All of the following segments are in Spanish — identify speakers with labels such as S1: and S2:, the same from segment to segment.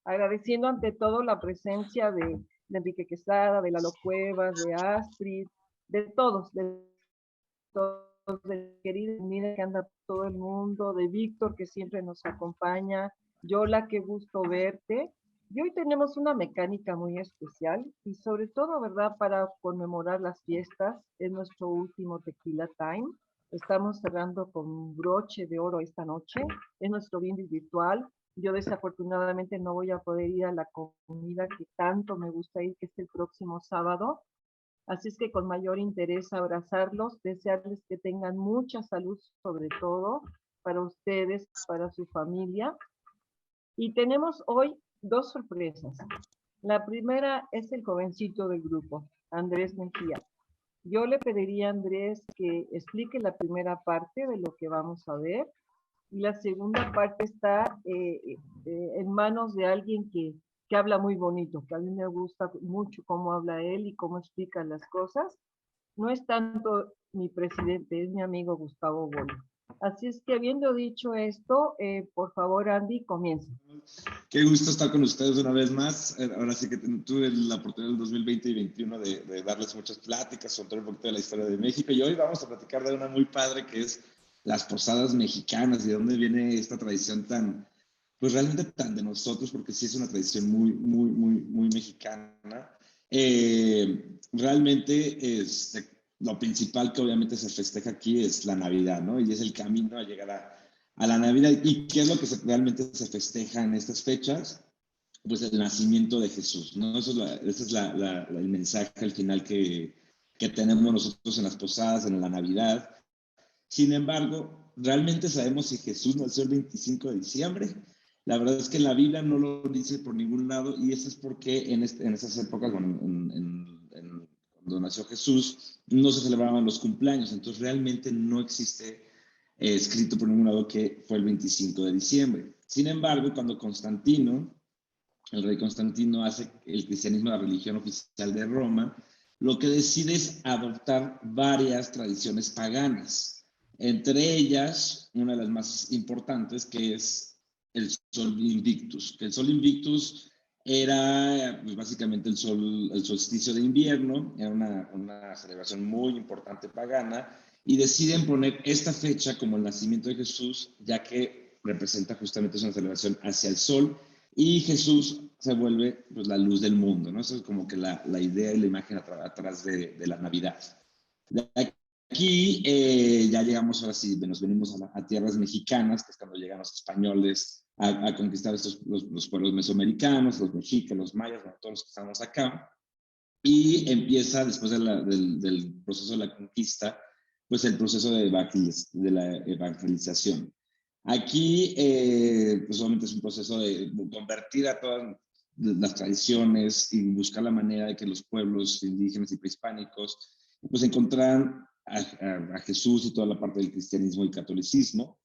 S1: agradeciendo ante todo la presencia de Enrique Quesada, de Lalo Cuevas, de Astrid, de todos, del querido Mira que anda todo el mundo, de Víctor que siempre nos acompaña, Yola, qué gusto verte. Y hoy tenemos una mecánica muy especial y sobre todo, ¿verdad? Para conmemorar las fiestas, es nuestro último Tequila Time. Estamos cerrando con broche de oro esta noche, es nuestro brindis virtual. Yo desafortunadamente no voy a poder ir a la comida que tanto me gusta ir, que es el próximo sábado. Así es que con mayor interés abrazarlos, desearles que tengan mucha salud sobre todo para ustedes, para su familia. Y tenemos hoy dos sorpresas. La primera es el jovencito del grupo, Andrés Mejía. Yo le pediría a Andrés que explique la primera parte de lo que vamos a ver y la segunda parte está en manos de alguien que habla muy bonito, que a mí me gusta mucho cómo habla él y cómo explica las cosas. No es tanto mi presidente, es mi amigo Gustavo Bolo. Así es que habiendo dicho esto, por favor, Andy, comienza.
S2: Qué gusto estar con ustedes una vez más. Ahora sí que tuve la oportunidad del 2020 y 2021 de darles muchas pláticas, contar un poquito de la historia de México. Y hoy vamos a platicar de una muy padre que es las posadas mexicanas y de dónde viene esta tradición tan, pues realmente tan de nosotros, porque sí es una tradición muy mexicana. Realmente lo principal que obviamente se festeja aquí es la Navidad, ¿no? Y es el camino a llegar a la Navidad. ¿Y qué es lo que realmente se festeja en estas fechas? Pues el nacimiento de Jesús, ¿no? Ese es el mensaje al final que tenemos nosotros en las posadas, en la Navidad. Sin embargo, ¿realmente sabemos si Jesús nació el 25 de diciembre? La verdad es que la Biblia no lo dice por ningún lado y eso es porque en esas épocas, bueno, cuando nació Jesús, no se celebraban los cumpleaños, entonces realmente no existe escrito por ningún lado que fue el 25 de diciembre. Sin embargo, cuando el rey Constantino hace el cristianismo la religión oficial de Roma, lo que decide es adoptar varias tradiciones paganas. Entre ellas, una de las más importantes, que es el Sol Invictus. Que el Sol Invictus era pues, básicamente el solsticio de invierno, era una celebración muy importante pagana, y deciden poner esta fecha como el nacimiento de Jesús, ya que representa justamente una celebración hacia el sol, y Jesús se vuelve pues, la luz del mundo, ¿no? Eso es como que la idea y la imagen atrás de la Navidad. De aquí ya llegamos ahora sí, nos venimos a tierras mexicanas, que es cuando llegan los españoles a conquistar los pueblos mesoamericanos, los mexicas, los mayas, bueno, todos los que estamos acá. Y empieza, después del proceso de la conquista, pues el proceso de la evangelización. Aquí, pues obviamente es un proceso de convertir a todas las tradiciones y buscar la manera de que los pueblos indígenas y prehispánicos pues encontraran a Jesús y toda la parte del cristianismo y catolicismo.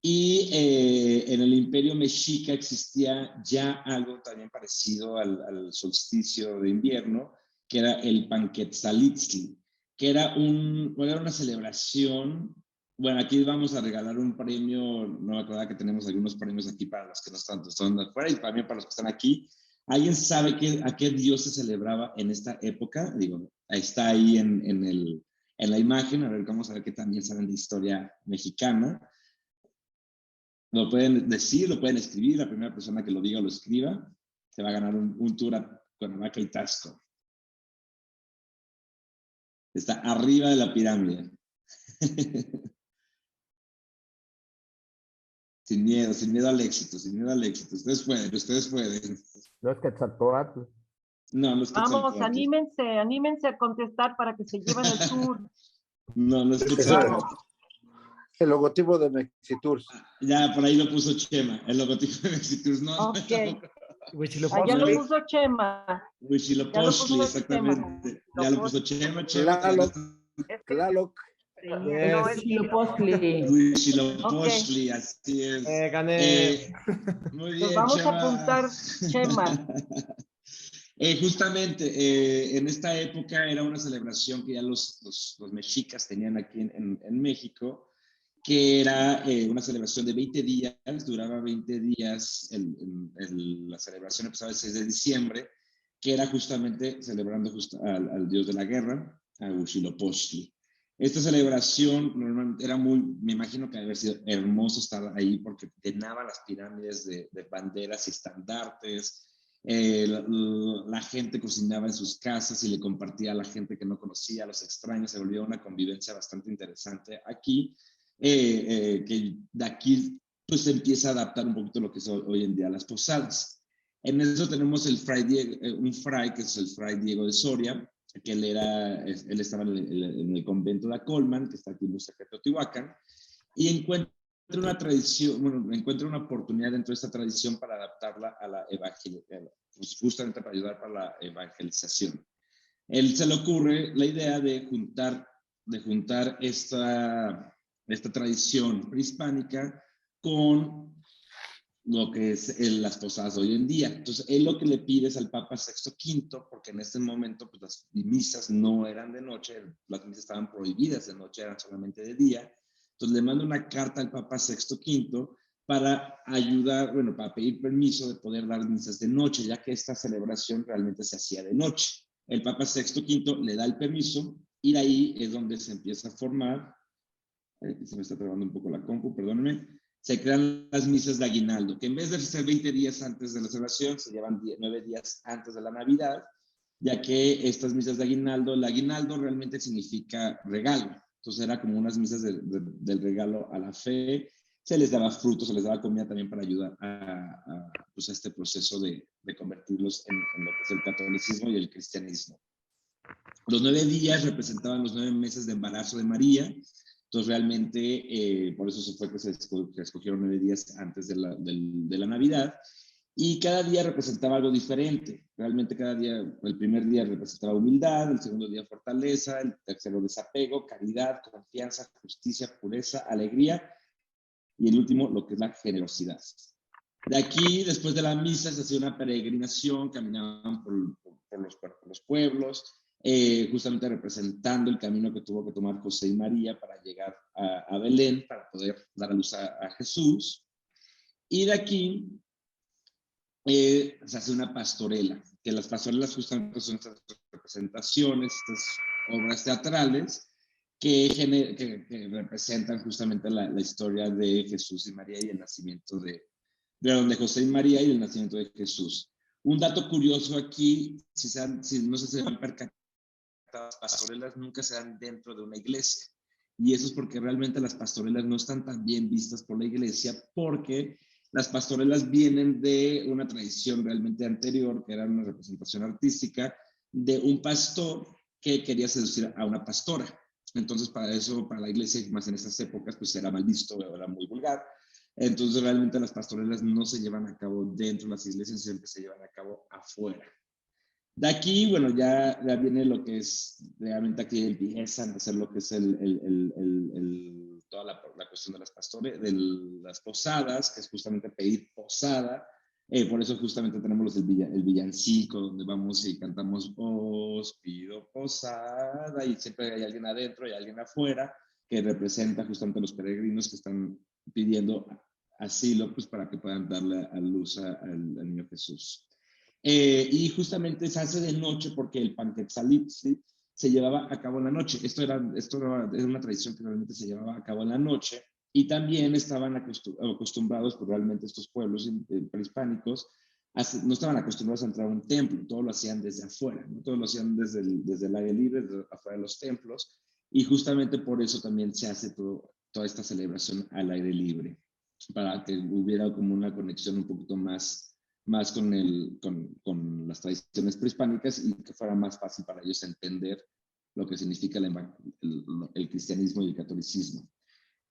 S2: Y en el imperio mexica existía ya algo también parecido al solsticio de invierno, que era el Panquetzalitzli, que era una celebración. Bueno, aquí vamos a regalar un premio, no me acuerdo que tenemos algunos premios aquí para los que no están afuera y también para los que están aquí. ¿Alguien sabe a qué dios se celebraba en esta época? Digo, está ahí en la imagen, a ver, vamos a ver que también saben de historia mexicana. Lo pueden decir, lo pueden escribir, la primera persona que lo diga o lo escriba se va a ganar un tour a Cuernavaca y Taxco. Está arriba de la pirámide. Sin miedo al éxito, sin miedo al éxito. Ustedes pueden.
S3: No es Quetzalcóatl.
S2: No, no es Quetzalcóatl.
S1: Vamos, anímense a contestar para que se lleven el tour.
S2: No, no es Quetzalcóatl.
S4: El logotipo de Mexitours.
S2: Ya, por ahí lo puso Chema, el logotipo de Mexitours. No,
S1: ok.
S3: Huitzilopochtli.
S1: Ya lo puso Chema.
S2: Huitzilopochtli, exactamente. Ya lo puso Chema.
S4: Tlaloc.
S1: No, es
S2: Huitzilopochtli, así es.
S3: Gané.
S2: Muy bien,
S1: Nos vamos
S2: Chema.
S1: a apuntar, Chema.
S2: Justamente en esta época era una celebración que ya los mexicas tenían aquí en México, que era una celebración de 20 días, duraba 20 días, la celebración empezaba el 6 de diciembre, que era justamente celebrando al dios de la guerra, a Huitzilopochtli. Esta celebración normalmente era muy, me imagino que debe haber sido hermoso estar ahí porque llenaba las pirámides de banderas y estandartes. La gente cocinaba en sus casas y le compartía a la gente que no conocía, a los extraños. Se volvió una convivencia bastante interesante aquí, que de aquí pues se empieza a adaptar un poquito lo que son hoy en día las posadas. En eso tenemos un fray, que es el fray Diego de Soria, que él estaba en el convento de Acolman, que está aquí en nuestra Teotihuacán, y encuentra una tradición, bueno, encuentra una oportunidad dentro de esta tradición para adaptarla a la evangelización, pues justamente para ayudar para la evangelización. Él se le ocurre la idea de juntar esta tradición prehispánica con lo que es las posadas de hoy en día. Entonces, él lo que le pide es al Papa Sexto V, porque en este momento pues, las misas no eran de noche, las misas estaban prohibidas de noche, eran solamente de día. Entonces, le manda una carta al Papa Sexto V para ayudar, bueno, para pedir permiso de poder dar misas de noche, ya que esta celebración realmente se hacía de noche. El Papa Sexto V le da el permiso y de ahí es donde se empieza a formar, se me está trabando un poco la compu, perdónenme, se crean las misas de aguinaldo, que en vez de ser 20 días antes de la celebración, se llevan 9 días antes de la Navidad, ya que estas misas de aguinaldo, el aguinaldo realmente significa regalo. Entonces era como unas misas del regalo a la fe. Se les daba frutos, se les daba comida también para ayudar pues a este proceso de convertirlos en lo que es el catolicismo y el cristianismo. Los 9 días representaban los 9 meses de embarazo de María. Entonces, realmente, por eso se fue que se escogieron 9 días antes de la Navidad. Y cada día representaba algo diferente. Realmente cada día, el primer día representaba humildad, el segundo día fortaleza, el tercero desapego, caridad, confianza, justicia, pureza, alegría. Y el último, lo que es la generosidad. De aquí, después de la misa, se hacía una peregrinación, caminaban por los pueblos, justamente representando el camino que tuvo que tomar José y María para llegar a Belén, para poder dar a luz a Jesús. Y de aquí se hace una pastorela, que las pastorelas justamente son estas representaciones, estas obras teatrales que representan justamente la historia de Jesús y María y el nacimiento de José y María y el nacimiento de Jesús. Un dato curioso aquí, si no se han percatado, las pastorelas nunca se dan dentro de una iglesia. Y eso es porque realmente las pastorelas no están tan bien vistas por la iglesia, porque las pastorelas vienen de una tradición realmente anterior, que era una representación artística de un pastor que quería seducir a una pastora. Entonces, para eso, para la iglesia, más en esas épocas, pues era mal visto, era muy vulgar. Entonces, realmente las pastorelas no se llevan a cabo dentro de las iglesias, siempre se llevan a cabo afuera. De aquí, bueno, ya viene lo que es, realmente aquí empiezan a hacer lo que es toda la cuestión de de las posadas, que es justamente pedir posada. Por eso justamente tenemos el villancico, donde vamos y cantamos, os pido posada, y siempre hay alguien adentro y alguien afuera, que representa justamente a los peregrinos que están pidiendo asilo, pues para que puedan darle a luz al niño Jesús. Y justamente se hace de noche porque el Panquetzaliptli se llevaba a cabo en la noche. Esto era una tradición que realmente se llevaba a cabo en la noche, y también estaban acostumbrados, pues realmente estos pueblos prehispánicos no estaban acostumbrados a entrar a un templo, todo lo hacían desde afuera, ¿no? Todo lo hacían desde el aire libre, desde afuera de los templos, y justamente por eso también se hace toda esta celebración al aire libre, para que hubiera como una conexión un poquito más con las tradiciones prehispánicas, y que fuera más fácil para ellos entender lo que significa el cristianismo y el catolicismo.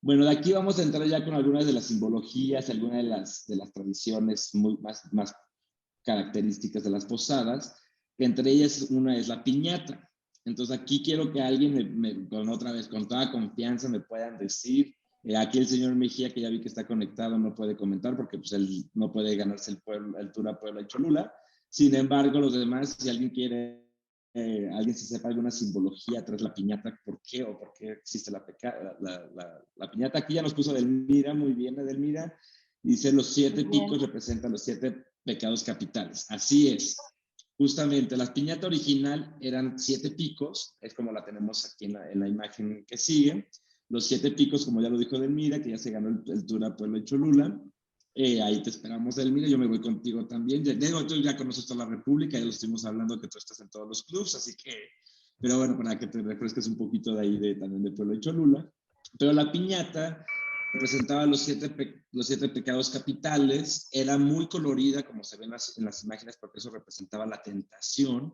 S2: Bueno, de aquí vamos a entrar ya con algunas de las simbologías, algunas de las tradiciones más características de las posadas, que entre ellas una es la piñata. Entonces aquí quiero que alguien otra vez, con toda confianza, me puedan decir. Aquí el señor Mejía, que ya vi que está conectado, no puede comentar porque pues, él no puede ganarse el Tour a Puebla y Cholula. Sin embargo, los demás, si alguien quiere alguien se sepa alguna simbología tras la piñata, por qué o por qué existe la piñata. Aquí ya nos puso Edelmira, muy bien Edelmira. Dice, los 7 picos representan los 7 pecados capitales. Así es. Justamente, la piñata original eran 7 picos, es como la tenemos aquí en la imagen que sigue. Los 7 picos, como ya lo dijo Edelmira, que ya se ganó el tour a Pueblo de Cholula. Ahí te esperamos, Edelmira, yo me voy contigo también. Tú ya conoces toda la República, ya lo estuvimos hablando que tú estás en todos los clubs, así que, pero bueno, para que te refresques un poquito de ahí también de Pueblo de Cholula. Pero la piñata representaba los 7 pecados capitales, era muy colorida, como se ven en las imágenes, porque eso representaba la tentación.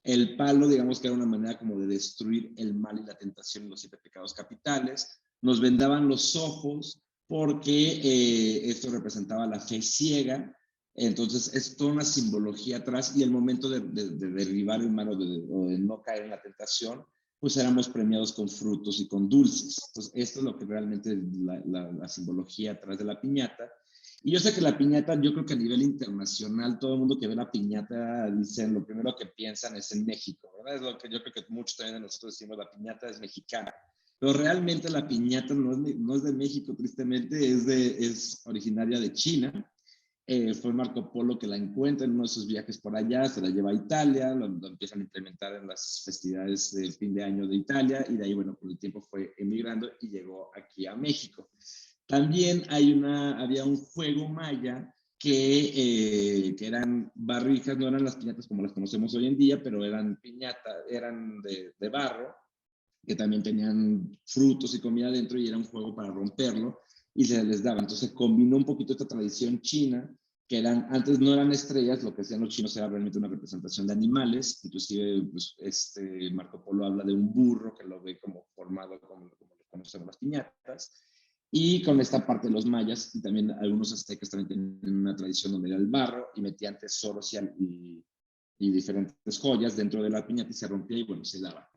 S2: El palo, digamos que era una manera como de destruir el mal y la tentación en los 7 pecados capitales. Nos vendaban los ojos porque esto representaba la fe ciega. Entonces es toda una simbología atrás, y el momento de derribar el mal o de no caer en la tentación, pues éramos premiados con frutos y con dulces. Entonces esto es lo que realmente la simbología atrás de la piñata. Y yo sé que la piñata, yo creo que a nivel internacional, todo el mundo que ve la piñata dicen, lo primero que piensan es en México, ¿verdad? Es lo que yo creo que muchos también de nosotros decimos, la piñata es mexicana. Pero realmente la piñata no es de México, tristemente, es originaria de China. Fue Marco Polo que la encuentra en uno de sus viajes por allá, se la lleva a Italia, lo empiezan a implementar en las festividades del fin de año de Italia, y de ahí, bueno, por el tiempo fue emigrando y llegó aquí a México. También había un juego maya que eran barrijas, no eran las piñatas como las conocemos hoy en día, pero eran eran de barro, que también tenían frutos y comida dentro, y era un juego para romperlo y se les daba. Entonces combinó un poquito esta tradición china, que antes no eran estrellas, lo que hacían los chinos era realmente una representación de animales. Inclusive pues, Marco Polo habla de un burro que lo ve como formado como lo conocemos las piñatas. Y con esta parte de los mayas, y también algunos aztecas también tienen una tradición donde era el barro y metían tesoros y diferentes joyas dentro de la piñata y se rompía y bueno, se daba.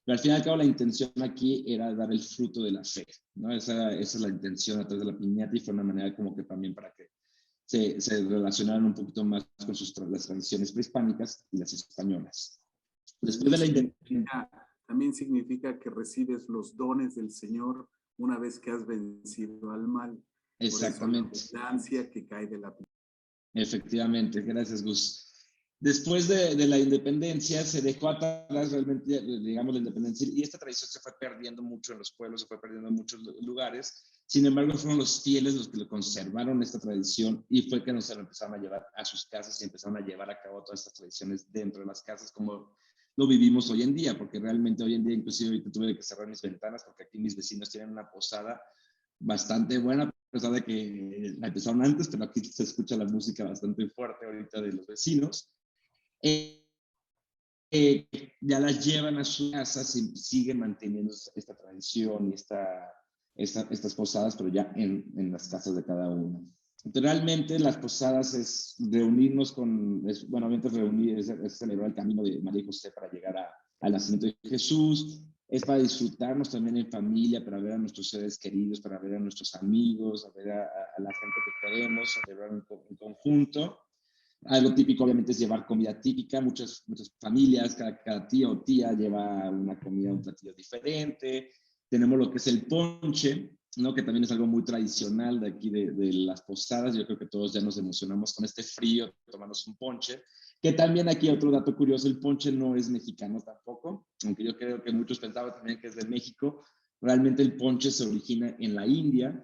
S2: Pero al fin y al cabo la intención aquí era dar el fruto de la fe, ¿no? Esa es la intención a través de la piñata, y fue una manera como que también para que se relacionaran un poquito más con las tradiciones prehispánicas y las españolas. Después de la independencia.
S5: También significa que recibes los dones del Señor una vez que has vencido al mal.
S2: Exactamente.
S5: Por eso la abundancia que cae de la piñata.
S2: Efectivamente, gracias, Gus. Después de la independencia se dejó atrás realmente, digamos, la independencia, y esta tradición se fue perdiendo mucho en los pueblos, se fue perdiendo en muchos lugares. Sin embargo, fueron los fieles los que lo conservaron esta tradición, y fue que nos lo empezaron a llevar a sus casas y empezaron a llevar a cabo todas estas tradiciones dentro de las casas, como lo vivimos hoy en día, porque realmente hoy en día, inclusive ahorita tuve que cerrar mis ventanas porque aquí mis vecinos tienen una posada bastante buena, a pesar de que la empezaron antes, pero aquí se escucha la música bastante fuerte ahorita de los vecinos. Ya las llevan a sus casas y siguen manteniendo esta tradición y estas posadas, pero ya en las casas de cada uno. Realmente las posadas es reunirnos bueno, obviamente es celebrar el camino de María y José para llegar al nacimiento de Jesús, es para disfrutarnos también en familia, para ver a nuestros seres queridos, para ver a nuestros amigos, a ver a la gente que queremos, celebrar en conjunto. Algo típico obviamente es llevar comida típica, muchas familias, cada tío o tía lleva una comida, un platillo diferente. Tenemos lo que es el ponche, ¿no? Que también es algo muy tradicional de aquí de las posadas. Yo creo que todos ya nos emocionamos con este frío, tomarnos un ponche. Que también aquí otro dato curioso, el ponche no es mexicano tampoco, aunque yo creo que muchos pensaban también que es de México. Realmente el ponche se origina en la India,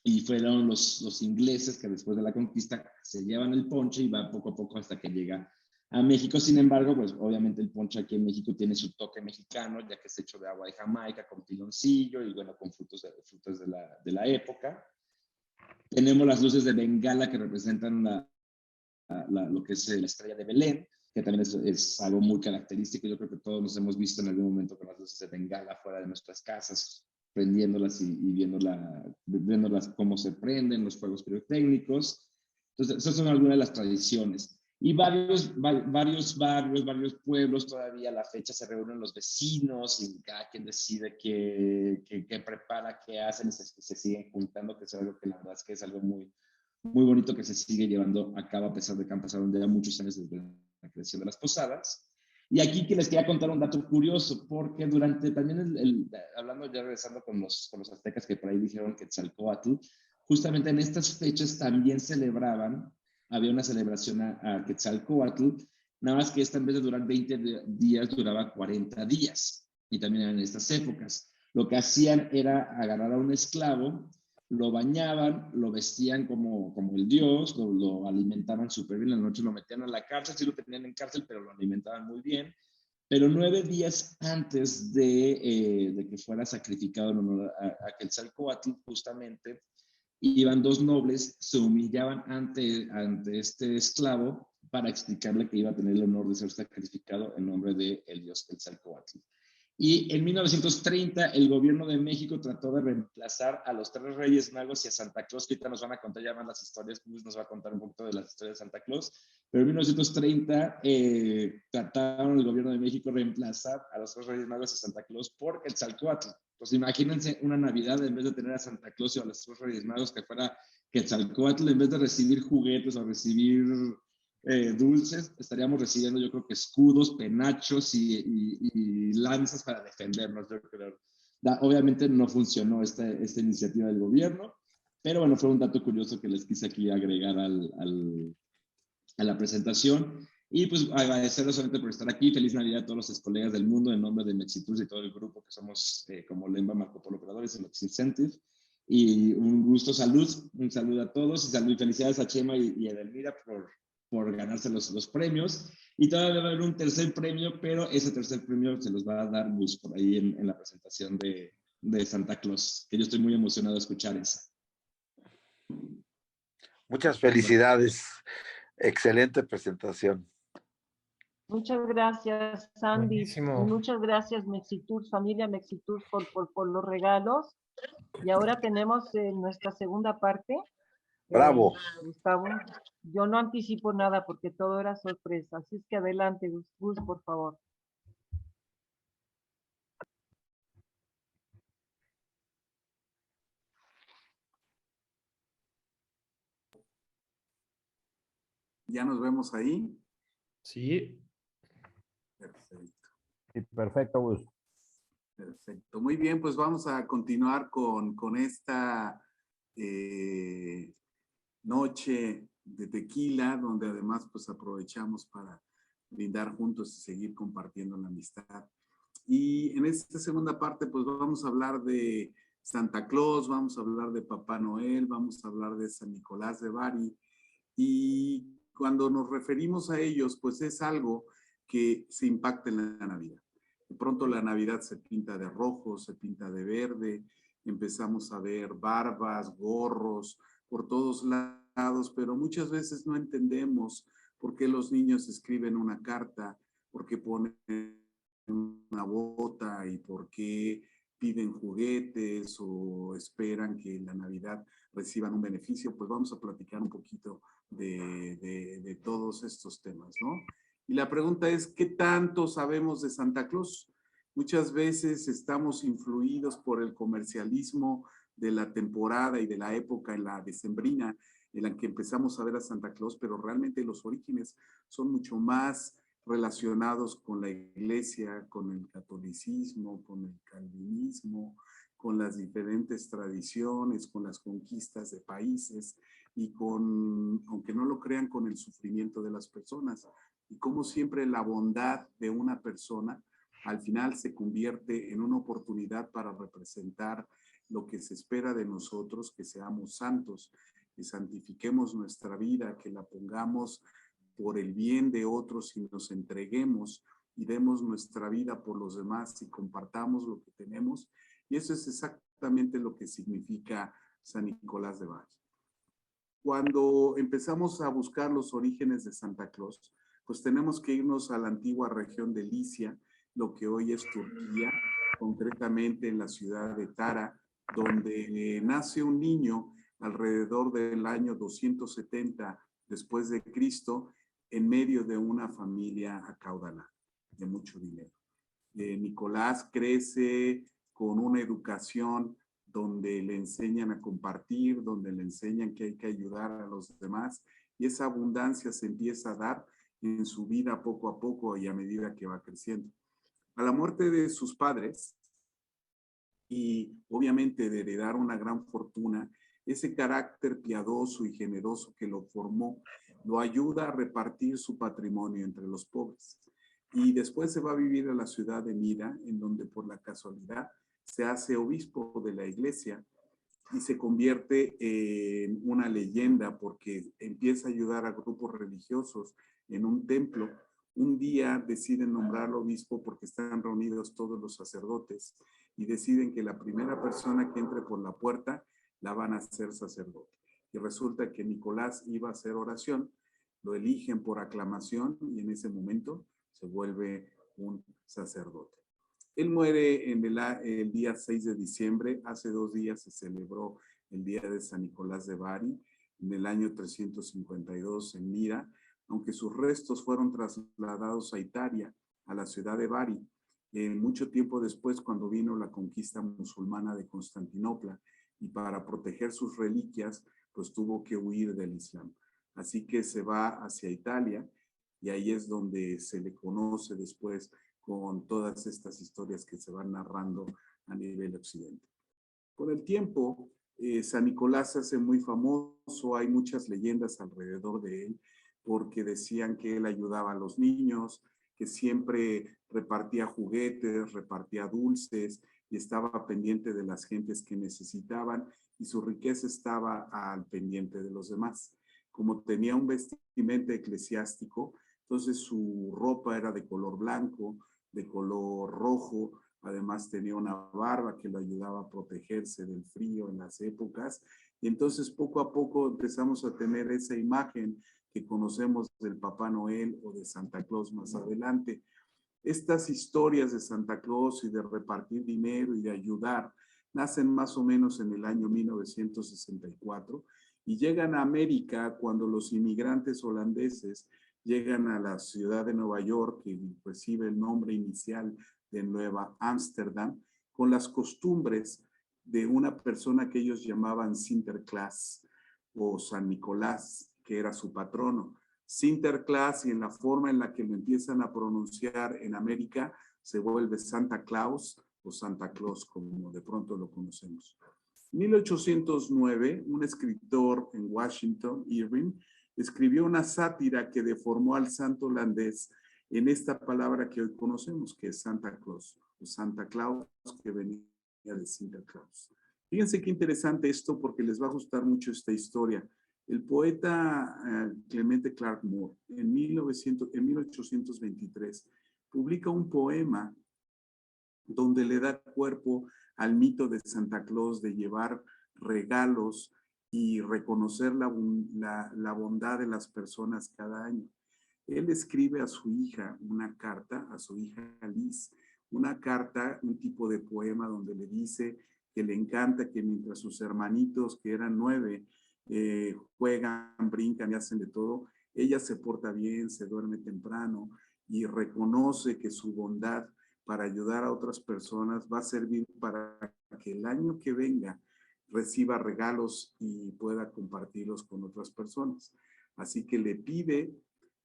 S2: y fueron los ingleses que después de la conquista se llevan el ponche y va poco a poco hasta que llega a México. Sin embargo, pues obviamente el ponche aquí en México tiene su toque mexicano, ya que es hecho de agua de Jamaica con piloncillo y bueno, con frutos de la época. Tenemos las luces de Bengala que representan lo que es la estrella de Belén, que también es algo muy característico. Yo creo que todos nos hemos visto en algún momento con las luces de Bengala fuera de nuestras casas, prendiéndolas y viéndolas cómo se prenden, los fuegos pirotécnicos. Entonces, esas son algunas de las tradiciones. Y varios barrios, varios pueblos, todavía a la fecha se reúnen los vecinos y cada quien decide qué prepara, qué hacen, y se siguen juntando, que es algo que la verdad es que es algo muy, muy bonito que se sigue llevando a cabo, a pesar de que han pasado ya muchos años desde la creación de las posadas. Y aquí que les quería contar un dato curioso, porque durante también, hablando ya regresando con los aztecas que por ahí dijeron Quetzalcóatl, justamente en estas fechas también celebraban, había una celebración a Quetzalcóatl, nada más que esta en vez de durar 20 días, duraba 40 días, y también eran en estas épocas. Lo que hacían era agarrar a un esclavo, lo bañaban, lo vestían como el dios, lo alimentaban súper bien, en la noche lo metían a la cárcel, sí lo tenían en cárcel, pero lo alimentaban muy bien. Pero 9 días antes de que fuera sacrificado en honor a Quetzalcóatl, justamente, iban 2 nobles, se humillaban ante este esclavo para explicarle que iba a tener el honor de ser sacrificado en nombre del dios Quetzalcóatl. Y en 1930 el gobierno de México trató de reemplazar a los 3 Reyes Magos y a Santa Claus, que ahorita nos van a contar ya más las historias, Luis nos va a contar un poquito de las historias de Santa Claus, pero en 1930 trataron el gobierno de México reemplazar a los 3 Reyes Magos y a Santa Claus por Quetzalcóatl. Pues imagínense una Navidad, en vez de tener a Santa Claus y a los 3 Reyes Magos, que fuera Quetzalcóatl, en vez de recibir juguetes o recibir dulces, estaríamos recibiendo, yo creo que escudos, penachos y lanzas para defendernos, yo creo. Obviamente no funcionó esta iniciativa del gobierno, pero bueno, fue un dato curioso que les quise aquí agregar a la presentación. Y pues agradecerles solamente por estar aquí. Feliz Navidad a todos los colegas del mundo en nombre de Mexitur y todo el grupo que somos como Lemba Marco Polo Operadores y Lux Incentive. Y un gusto, un saludo a todos y felicidades a Chema y Edelmira por ganarse los premios. Y todavía va a haber un tercer premio, pero ese tercer premio se los va a dar Luz por ahí en la presentación de Santa Claus, que yo estoy muy emocionado de escuchar esa.
S4: Muchas felicidades. Excelente presentación.
S1: Muchas gracias, Sandy.
S3: Buenísimo.
S1: Y muchas gracias, Mexitur, familia Mexitur, por los regalos. Y ahora tenemos nuestra segunda parte.
S4: Bravo.
S1: Gustavo, yo no anticipo nada porque todo era sorpresa. Así es que adelante, Gus, por favor.
S5: ¿Ya nos vemos ahí?
S3: Sí.
S5: Perfecto.
S3: Sí, perfecto, Gus.
S5: Perfecto. Muy bien, pues vamos a continuar con esta noche de tequila, donde además pues aprovechamos para brindar juntos y seguir compartiendo la amistad. Y en esta segunda parte pues vamos a hablar de Santa Claus, vamos a hablar de Papá Noel, vamos a hablar de San Nicolás de Bari. Y cuando nos referimos a ellos, pues es algo que se impacta en la Navidad. De pronto la Navidad se pinta de rojo, se pinta de verde, empezamos a ver barbas, gorros por todos lados, pero muchas veces no entendemos por qué los niños escriben una carta, por qué ponen una bota y por qué piden juguetes o esperan que en la Navidad reciban un beneficio. Pues vamos a platicar un poquito de todos estos temas, ¿no? Y la pregunta es, ¿qué tanto sabemos de Santa Claus? Muchas veces estamos influidos por el comercialismo de la temporada y de la época en la decembrina en la que empezamos a ver a Santa Claus, pero realmente los orígenes son mucho más relacionados con la iglesia, con el catolicismo, con el calvinismo, con las diferentes tradiciones, con las conquistas de países y con, aunque no lo crean, con el sufrimiento de las personas. Y como siempre la bondad de una persona al final se convierte en una oportunidad para representar lo que se espera de nosotros, que seamos santos, que santifiquemos nuestra vida, que la pongamos por el bien de otros y nos entreguemos y demos nuestra vida por los demás y compartamos lo que tenemos. Y eso es exactamente lo que significa San Nicolás de Bari. Cuando empezamos a buscar los orígenes de Santa Claus, pues tenemos que irnos a la antigua región de Licia, lo que hoy es Turquía, concretamente en la ciudad de Tara, donde nace un niño alrededor del año 270 después de Cristo, en medio de una familia acaudalada, de mucho dinero. Nicolás crece con una educación donde le enseñan a compartir, donde le enseñan que hay que ayudar a los demás, y esa abundancia se empieza a dar en su vida poco a poco y a medida que va creciendo. A la muerte de sus padres, y obviamente de heredar una gran fortuna, ese carácter piadoso y generoso que lo formó, lo ayuda a repartir su patrimonio entre los pobres. Y después se va a vivir a la ciudad de Mira, en donde por la casualidad se hace obispo de la iglesia y se convierte en una leyenda porque empieza a ayudar a grupos religiosos en un templo. Un día deciden nombrarlo obispo porque están reunidos todos los sacerdotes y deciden que la primera persona que entre por la puerta la van a hacer sacerdote. Y resulta que Nicolás iba a hacer oración, lo eligen por aclamación y en ese momento se vuelve un sacerdote. Él muere en el día 6 de diciembre. Hace 2 días se celebró el día de San Nicolás de Bari, en el año 352 en Mira, aunque sus restos fueron trasladados a Italia, a la ciudad de Bari. Mucho tiempo después, cuando vino la conquista musulmana de Constantinopla, y para proteger sus reliquias, pues tuvo que huir del Islam. Así que se va hacia Italia, y ahí es donde se le conoce después con todas estas historias que se van narrando a nivel occidente. Con el tiempo, San Nicolás se hace muy famoso, hay muchas leyendas alrededor de él, porque decían que él ayudaba a los niños, que siempre repartía juguetes, repartía dulces y estaba pendiente de las gentes que necesitaban y su riqueza estaba al pendiente de los demás. Como tenía un vestimenta eclesiástico, entonces su ropa era de color blanco, de color rojo, además tenía una barba que lo ayudaba a protegerse del frío en las épocas, y entonces poco a poco empezamos a tener esa imagen que conocemos del Papá Noel o de Santa Claus más adelante. Estas historias de Santa Claus y de repartir dinero y de ayudar nacen más o menos en el año 1964 y llegan a América cuando los inmigrantes holandeses llegan a la ciudad de Nueva York, que recibe el nombre inicial de Nueva Ámsterdam, con las costumbres de una persona que ellos llamaban Sinterklaas o San Nicolás, que era su patrono. Sinterklaas, y en la forma en la que lo empiezan a pronunciar en América, se vuelve Santa Claus o Santa Claus, como de pronto lo conocemos. En 1809, un escritor en Washington, Irving, escribió una sátira que deformó al santo holandés en esta palabra que hoy conocemos, que es Santa Claus, o Santa Claus, que venía de Sinterklaas. Fíjense qué interesante esto, porque les va a gustar mucho esta historia. El poeta Clemente Clark Moore, en 1823, publica un poema donde le da cuerpo al mito de Santa Claus de llevar regalos y reconocer la bondad de las personas cada año. Él escribe a su hija una carta, a su hija Liz, una carta, un tipo de poema donde le dice que le encanta que mientras sus hermanitos, que eran 9, juegan, brincan y hacen de todo, ella se porta bien, se duerme temprano y reconoce que su bondad para ayudar a otras personas va a servir para que el año que venga reciba regalos y pueda compartirlos con otras personas. Así que le pide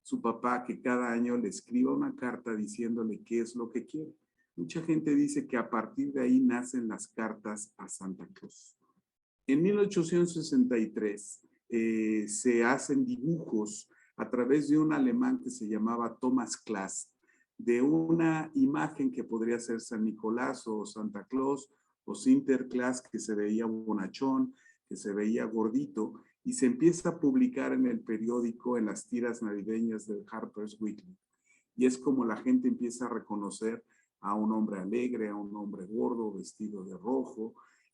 S5: su papá que cada año le escriba una carta diciéndole qué es lo que quiere. Mucha gente dice que a partir de ahí nacen las cartas a Santa Claus. En 1863 se hacen dibujos a través de un alemán que se llamaba Thomas Klaas, de una imagen que podría ser San Nicolás o Santa Claus o Sinterklaas, que se veía bonachón, que se veía gordito, y se empieza a publicar en el periódico, en las tiras navideñas del Harper's Weekly. Y es como la gente empieza a reconocer a un hombre alegre, a un hombre gordo, vestido de rojo,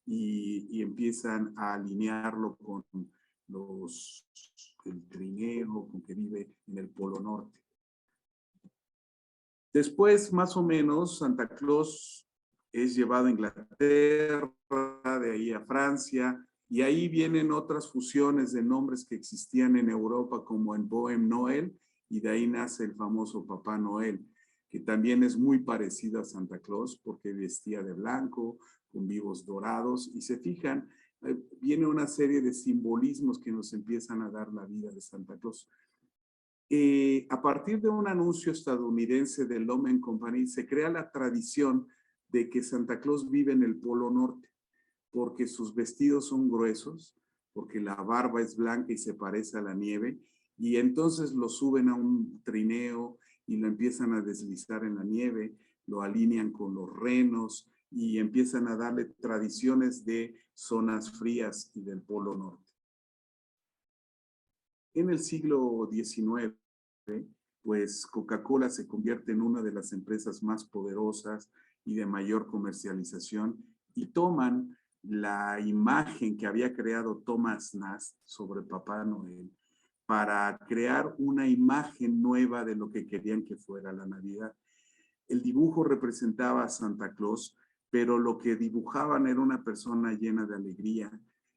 S5: y empiezan a alinearlo con el trineo, con que vive en el Polo Norte. Después, más o menos, Santa Claus es llevado a Inglaterra, de ahí a Francia, y ahí vienen otras fusiones de nombres que existían en Europa, como en Bohème Noël, y de ahí nace el famoso Papá Noel, que también es muy parecido a Santa Claus porque vestía de blanco, con vivos dorados, y se fijan, viene una serie de simbolismos que nos empiezan a dar la vida de Santa Claus. A partir de un anuncio estadounidense de Lomen Company, se crea la tradición de que Santa Claus vive en el Polo Norte, porque sus vestidos son gruesos, porque la barba es blanca y se parece a la nieve, y entonces lo suben a un trineo y lo empiezan a deslizar en la nieve, lo alinean con los renos y empiezan a darle tradiciones de zonas frías y del Polo Norte. En el siglo XIX, pues Coca-Cola se convierte en una de las empresas más poderosas y de mayor comercialización y toman la imagen que había creado Thomas Nast sobre Papá Noel para crear una imagen nueva de lo que querían que fuera la Navidad. El dibujo representaba a Santa Claus, pero lo que dibujaban era una persona llena de alegría,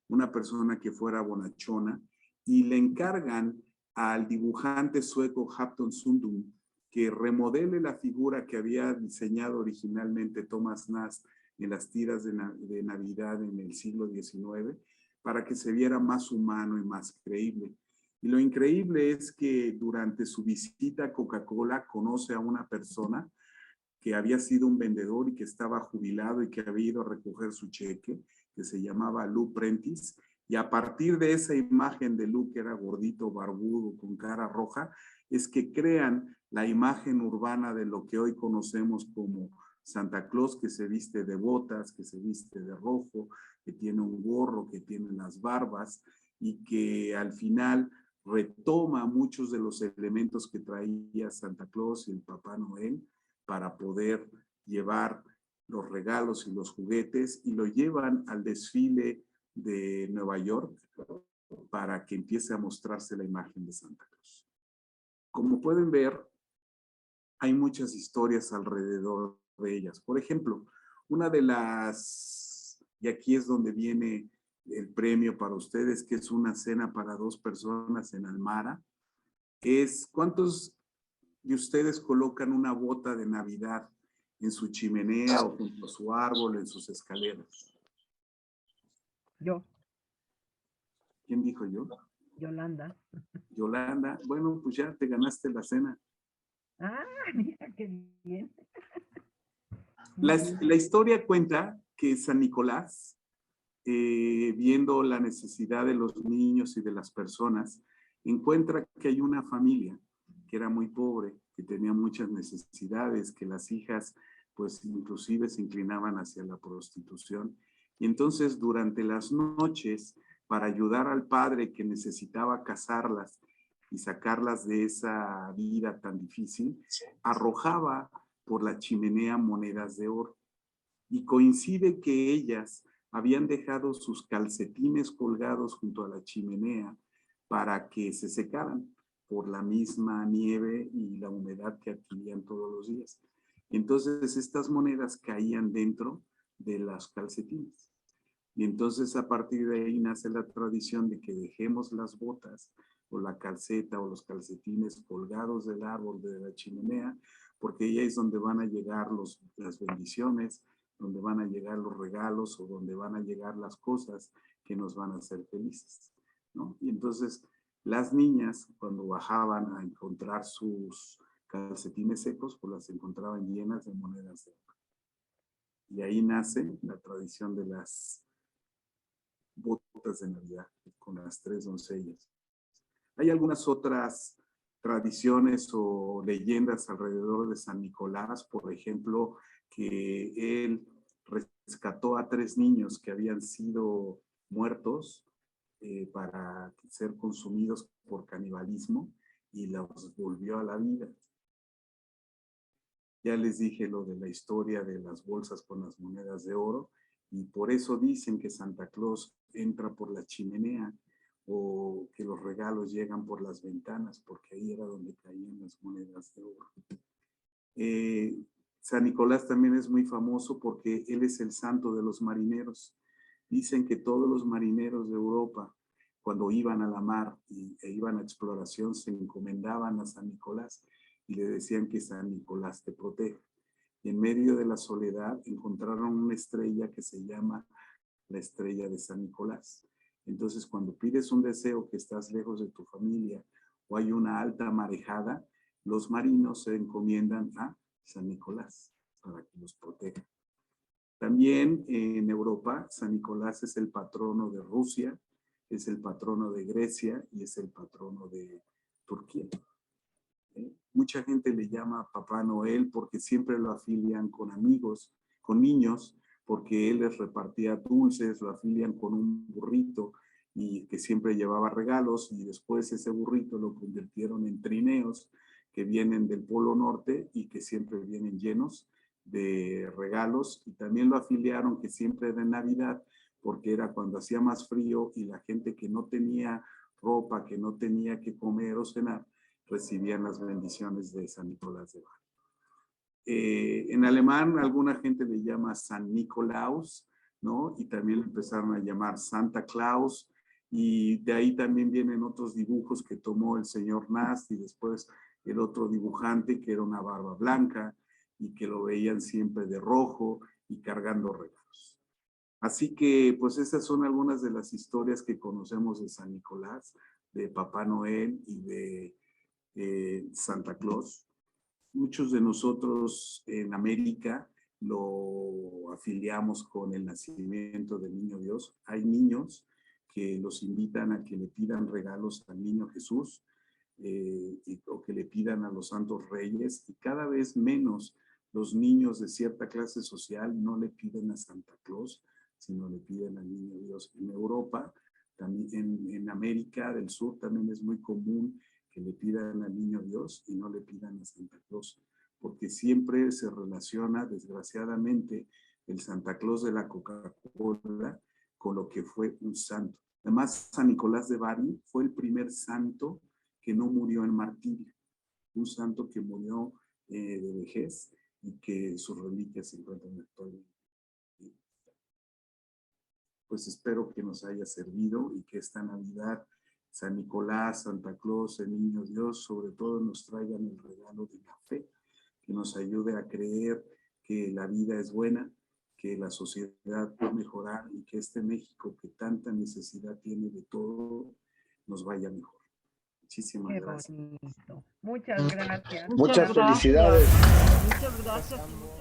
S5: una persona que fuera bonachona, y le encargan al dibujante sueco Hafton Sundum que remodele la figura que había diseñado originalmente Thomas Nast en las tiras de Navidad en el siglo XIX, para que se viera más humano y más creíble. Y lo increíble es que durante su visita a Coca-Cola conoce a una persona que había sido un vendedor y que estaba jubilado y que había ido a recoger su cheque, que se llamaba Lou Prentice, y a partir de esa imagen de Lou, que era gordito, barbudo, con cara roja, es que crean la imagen urbana de lo que hoy conocemos como Santa Claus, que se viste de botas, que se viste de rojo, que tiene un gorro, que tiene las barbas, y que al final retoma muchos de los elementos que traía Santa Claus y el Papá Noel, para poder llevar los regalos y los juguetes, y lo llevan al desfile de Nueva York para que empiece a mostrarse la imagen de Santa Claus. Como pueden ver, hay muchas historias alrededor de ellas. Por ejemplo, una de las, y aquí es donde viene el premio para ustedes, que es una cena para 2 personas en Almara, es ¿cuántos de ustedes colocan una bota de Navidad en su chimenea o junto a su árbol, en sus escaleras?
S6: Yo.
S5: ¿Quién dijo yo?
S6: Yolanda.
S5: Yolanda. Bueno, pues ya te ganaste la cena.
S6: Ah, mira qué bien.
S5: La historia cuenta que San Nicolás, viendo la necesidad de los niños y de las personas, encuentra que hay una familia que era muy pobre, que tenía muchas necesidades, que las hijas pues inclusive se inclinaban hacia la prostitución. Y entonces durante las noches, para ayudar al padre que necesitaba casarlas y sacarlas de esa vida tan difícil, arrojaba por la chimenea monedas de oro. Y coincide que ellas habían dejado sus calcetines colgados junto a la chimenea para que se secaran por la misma nieve y la humedad que adquirían todos los días. Entonces estas monedas caían dentro de las calcetines. Y entonces a partir de ahí nace la tradición de que dejemos las botas o la calceta o los calcetines colgados del árbol de la chimenea, porque ahí es donde van a llegar las bendiciones, donde van a llegar los regalos o donde van a llegar las cosas que nos van a hacer felices, ¿no? Y entonces las niñas, cuando bajaban a encontrar sus calcetines secos, pues las encontraban llenas de monedas de oro. Y ahí nace la tradición de las botas de Navidad con las 3 doncellas. Hay algunas otras tradiciones o leyendas alrededor de San Nicolás, por ejemplo, que él rescató a 3 niños que habían sido muertos para ser consumidos por canibalismo y los volvió a la vida. Ya les dije lo de la historia de las bolsas con las monedas de oro, y por eso dicen que Santa Claus entra por la chimenea o que los regalos llegan por las ventanas, porque ahí era donde caían las monedas de oro. San Nicolás también es muy famoso porque él es el santo de los marineros. Dicen que todos los marineros de Europa, cuando iban a la mar e iban a exploración, se encomendaban a San Nicolás y le decían que San Nicolás te protege. Y en medio de la soledad encontraron una estrella que se llama la estrella de San Nicolás. Entonces, cuando pides un deseo que estás lejos de tu familia o hay una alta marejada, los marinos se encomiendan a San Nicolás para que los proteja. También en Europa, San Nicolás es el patrono de Rusia, es el patrono de Grecia y es el patrono de Turquía. Mucha gente le llama Papá Noel porque siempre lo afilian con amigos, con niños, porque él les repartía dulces, lo afilian con un burrito y que siempre llevaba regalos, y después ese burrito lo convirtieron en trineos que vienen del Polo Norte y que siempre vienen llenos de regalos, y también lo afiliaron que siempre de Navidad, porque era cuando hacía más frío y la gente que no tenía ropa, que no tenía que comer o cenar, recibían las bendiciones de San Nicolás de Bari. En alemán alguna gente le llama San Nikolaus, ¿no? Y también le empezaron a llamar Santa Claus, y de ahí también vienen otros dibujos que tomó el señor Nast y después el otro dibujante que era una barba blanca y que lo veían siempre de rojo y cargando regalos. Así que pues esas son algunas de las historias que conocemos de San Nicolás, de Papá Noel y de Santa Claus. Muchos de nosotros en América lo afiliamos con el nacimiento del Niño Dios. Hay niños que los invitan a que le pidan regalos al Niño Jesús, o que le pidan a los Santos Reyes, y cada vez menos los niños de cierta clase social no le piden a Santa Claus, sino le piden al Niño Dios. En Europa, también en América del Sur también es muy común que le pidan al Niño Dios y no le pidan a Santa Claus, porque siempre se relaciona, desgraciadamente, el Santa Claus de la Coca-Cola con lo que fue un santo. Además, San Nicolás de Bari fue el primer santo que no murió en martirio, un santo que murió de vejez y que sus reliquias se encuentran actualmente. Pues espero que nos haya servido y que esta Navidad San Nicolás, Santa Claus, el Niño Dios, sobre todo nos traigan el regalo de la fe, que nos ayude a creer que la vida es buena, que la sociedad puede mejorar y que este México que tanta necesidad tiene de todo, nos vaya mejor. Muchísimas
S6: Qué
S5: gracias.
S6: bonito. Muchas gracias.
S4: Muchas felicidades.
S1: Muchas gracias.